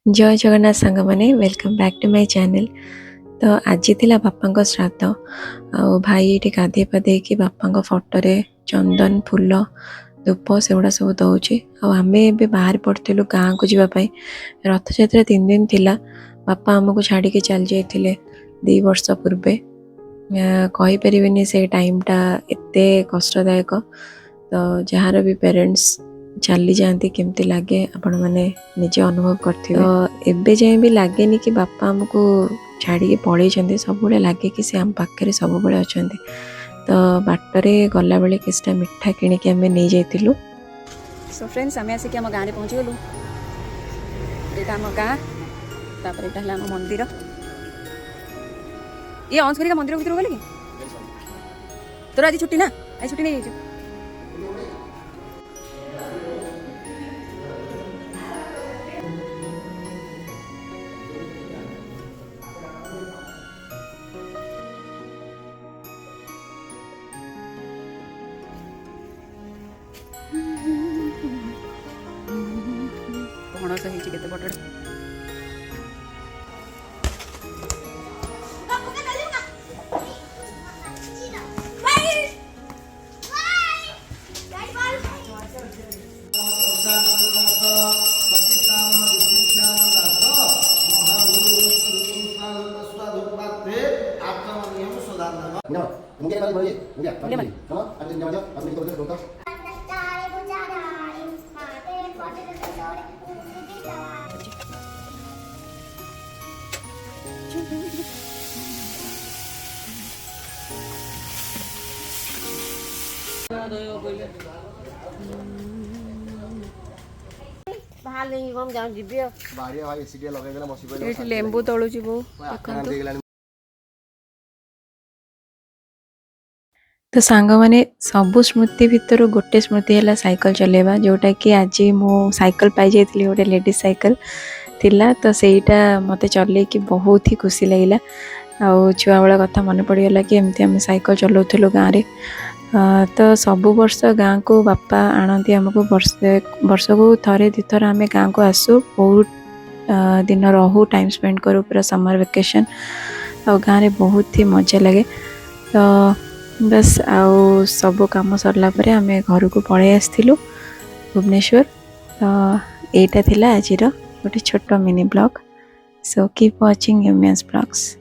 जय जगन्नाथ सांग मैंने welcome back to my channel. तो आज थिला बापा श्राद्ध भाई ये गाधे पाधे कि बापा फोटो चंदन फूल धूप से गुड़ा सब दौचे आम बाहर पड़ू गाँव को जावाई। रथ यात्रा 3 दिन थिला बापा आमको छाड़ी के चल जाते 2 वर्ष पूर्वे। कहीपरि से टाइमटा एत कष्टदायक। तो जार भी पेरेंट्स चली जाती केमती लगे आपण मैंने निजे अनुभव करते। तो एबे जाए भी लगे नी कि बापा आमको छाड़ी पड़े सब लगे कि से आम पाखे सब अच्छा। तो बाटरे गला बेले किसटा मिठा किणिक आम नहीं जाइलु। सो फ्रेंड्स आम आसिक आम गाँव पहुँची गलु। यहाँ आम गाँ तापर यहाँ आम मंदिर। ये अंशुरी का मंदिर भर गले कि तोर आज छुट्टी ना आज छुट्टी नहीं जाइए। पणस होती केते बड़ लेंबू तलुची बो। तो सांग मैंने सबु स्मृति भितर गोटे स्मृति है साइकिल चलेवा, जोटा कि आज मु साइकिल पाई जाइली गोटे लेडीज साइकिल थिला। तो सेटा मते चले कि बहुत ही खुशी लगिला। आउ छुआ बेला कथा मन पड़गला कि एमती आम साइकिल चलाऊलु गाँव में। तो सबु वर्ष गाँव को बापा आणती आमको वर्ष को थे 2 थर आम गाँव को आसू। बहुत दिन रहू टाइम स्पेंड करूँ पूरा समर वेकेशन। और गाँव में बहुत ही मजा लगे। तो बस आउ सब काम सरला परे आमे घर को पड़े आसथिलु भुवनेश्वर। तो एटा थिला आजिर गोटे छोट mini blog. So keep watching humans blogs.